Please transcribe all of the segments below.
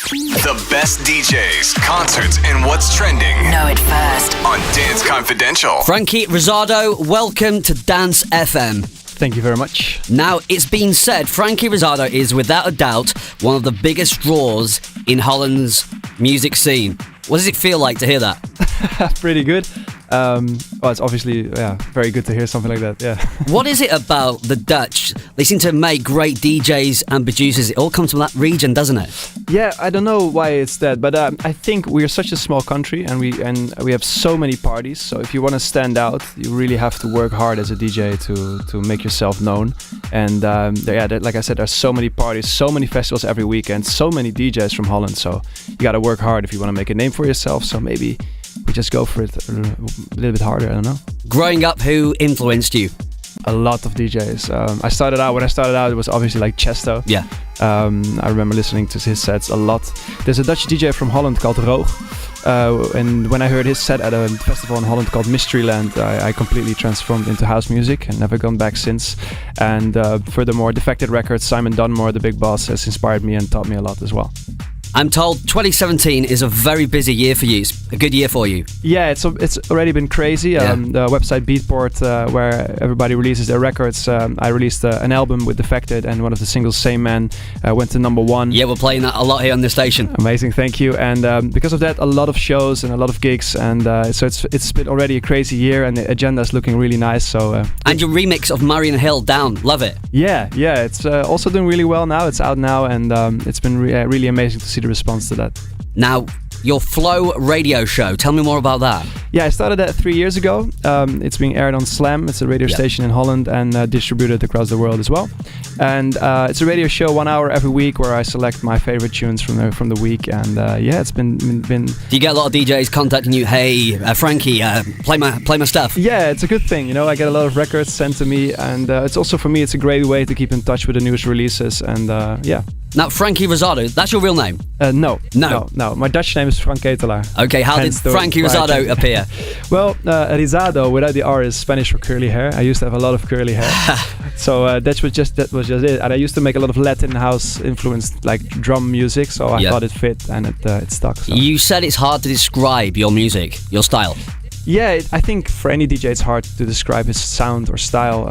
The best DJs, concerts, and what's trending. Know it first on Dance Confidential. Franky Rizardo, welcome to Dance FM. Thank you very much. Now, it's been said, Franky Rizardo is without a doubt one of the biggest draws in Holland's music scene. What does it feel like to hear that? Pretty good. Well, it's obviously very good to hear something like that. Yeah. What is it about the Dutch? They seem to make great DJs and producers. It all comes from that region, doesn't it? Yeah, I don't know why it's that, but I think we're such a small country and we have so many parties. So if you want to stand out, you really have to work hard as a DJ to make yourself known. And like I said, there's so many parties, so many festivals every weekend, so many DJs from Holland. So you got to work hard if you want to make a name for yourself. So maybe we just go for it a little bit harder, I don't know. Growing up, who influenced you? A lot of DJs. When I started out, it was obviously like Chesto. Yeah. I remember listening to his sets a lot. There's a Dutch DJ from Holland called Roog. And when I heard his set at a festival in Holland called Mysteryland, I completely transformed into house music and never gone back since. And furthermore, Defected Records, Simon Dunmore, the big boss, has inspired me and taught me a lot as well. I'm told 2017 is a very busy year for you. It's a good year for you. Yeah, it's already been crazy. The website Beatport, where everybody releases their records, I released an album with Defected, and one of the singles, Same Man, went to #1. Yeah, we're playing that a lot here on this station. Amazing, thank you. And because of that, a lot of shows and a lot of gigs, and so it's been already a crazy year, and the agenda is looking really nice. So and your remix of Marion Hill, Down, love it. Yeah, it's also doing really well now. It's out now, and it's been really amazing to see the response to that. Now, your Flow radio show, tell me more about that. Yeah, I started that 3 years ago. It's being aired on Slam. It's a radio station in Holland and distributed across the world as well. And it's a radio show 1 hour every week where I select my favorite tunes from the week. And it's been. Do you get a lot of DJs contacting you? Hey, Franky, play my stuff. Yeah, it's a good thing. You know, I get a lot of records sent to me, and it's also for me. It's a great way to keep in touch with the newest releases. And Now, Franky Rizardo, that's your real name? No. My Dutch name is Frank Ketelaar. Okay, how did Franky Rizardo appear? Well, Rizardo without the R is Spanish for curly hair. I used to have a lot of curly hair, so that was just it. And I used to make a lot of Latin house influenced like drum music, so I thought it fit and it stuck. So. You said it's hard to describe your music, your style. Yeah, I think for any DJ it's hard to describe his sound or style.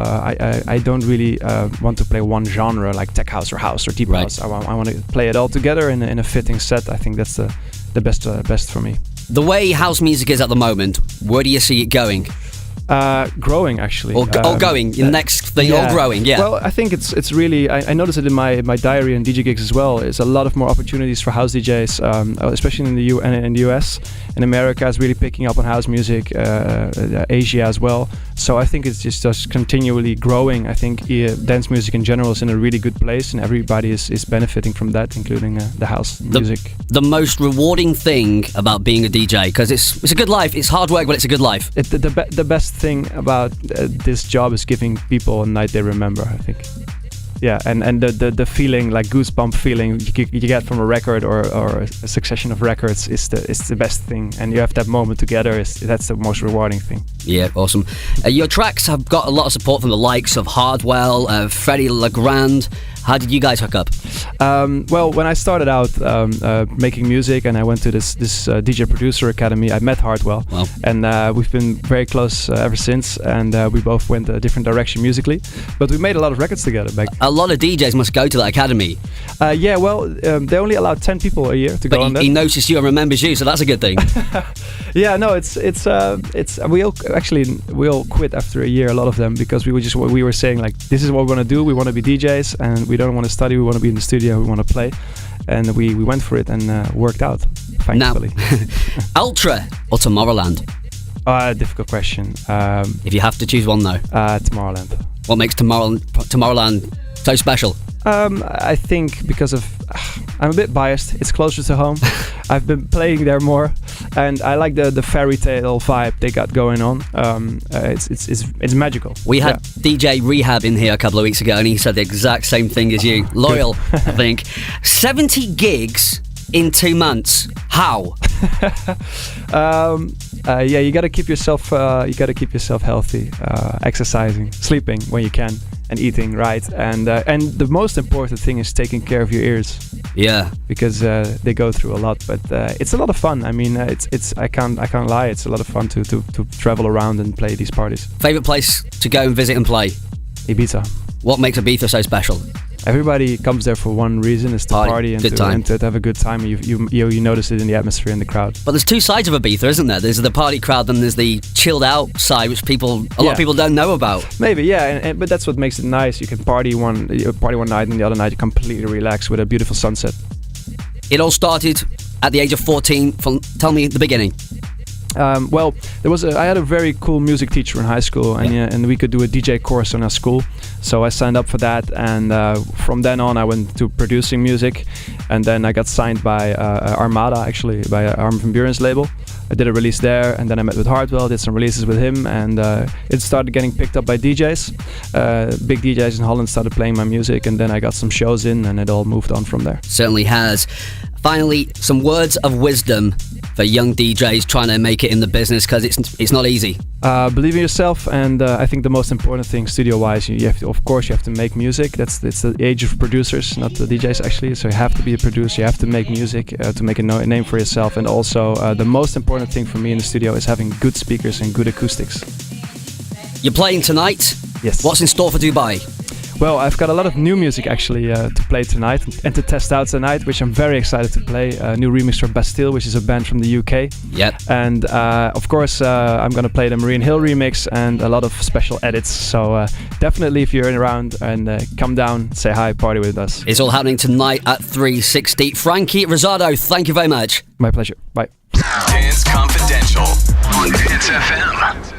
I don't really want to play one genre like tech house or deep house. I want to play it all together in a fitting set. I think that's the best for me. The way house music is at the moment, where do you see it going? Growing, actually. Or going, the next thing, or growing, yeah. Well, I think it's really, I noticed it in my diary and DJ gigs as well. There's a lot of more opportunities for house DJs, especially in the US. And America is really picking up on house music, Asia as well. So I think it's just continually growing. I think dance music in general is in a really good place, and everybody is benefiting from that, including the house music. The most rewarding thing about being a DJ, because it's a good life, it's hard work, but it's a good life. The best thing about this job is giving people a night they remember, I think. Yeah, and the feeling, like goosebump feeling you get from a record or a succession of records is the best thing, and you have that moment together. That's the most rewarding thing. Yeah, awesome. Your tracks have got a lot of support from the likes of Hardwell, Freddie Legrand. How did you guys hook up? Well, when I started out making music and I went to this DJ Producer Academy, I met Hardwell. Wow. And we've been very close ever since, and we both went a different direction musically. But we made a lot of records together back. A lot of DJs must go to that academy. Yeah, well, they only allow 10 people a year to go on that. He noticed you and remembers you, so that's a good thing. Yeah, no, it's we all quit after a year, a lot of them, because we were saying like, this is what we want to do. We want to be DJs, and we don't want to study. We want to be in the studio. We want to play, and we went for it and worked out. Thankfully. Now, Ultra or Tomorrowland? Difficult question. If you have to choose one, though. Tomorrowland. What makes Tomorrowland so special? I think because of I'm a bit biased. It's closer to home. I've been playing there more, and I like the fairy tale vibe they got going on. It's magical. We had DJ Rehab in here a couple of weeks ago, and he said the exact same thing as you. Loyal, I think. 70 gigs in 2 months. How? You got to keep yourself. You got to keep yourself healthy, exercising, sleeping when you can, and eating right, and the most important thing is taking care of your ears. Yeah, because they go through a lot, but it's a lot of fun. I mean, it's I can't lie. It's a lot of fun to travel around and play these parties. Favorite place to go and visit and play? Ibiza. What makes Ibiza so special? Everybody comes there for one reason: is to party and to have a good time. You notice it in the atmosphere and the crowd. But there's two sides of Ibiza, isn't there? There's the party crowd, and there's the chilled out side, which a lot of people don't know about. Maybe, yeah, but that's what makes it nice. You can party one night, and the other night you completely relax with a beautiful sunset. It all started at the age of 14. Tell me the beginning. Well, I had a very cool music teacher in high school, and we could do a DJ course in our school. So I signed up for that, and from then on I went to producing music, and then I got signed by Armada, actually, by Armin van Buuren's label. I did a release there, and then I met with Hardwell, did some releases with him, and it started getting picked up by DJs. Big DJs in Holland started playing my music, and then I got some shows in, and it all moved on from there. Certainly has. Finally, some words of wisdom for young DJs trying to make it in the business, because it's not easy. Believe in yourself, and I think the most important thing, studio-wise, you have to make music. It's the age of producers, not the DJs actually. So you have to be a producer. You have to make music to make a name for yourself. And also, the most important thing for me in the studio is having good speakers and good acoustics. You're playing tonight. Yes. What's in store for Dubai? Well, I've got a lot of new music actually to play tonight and to test out tonight, which I'm very excited to play. A new remix from Bastille, which is a band from the UK. Yep. And of course, I'm going to play the Marine Hill remix and a lot of special edits. So definitely, if you're around, and come down, say hi, party with us. It's all happening tonight at 360. Franky Rizardo, thank you very much. My pleasure. Bye. Dance Confidential on Dance FM.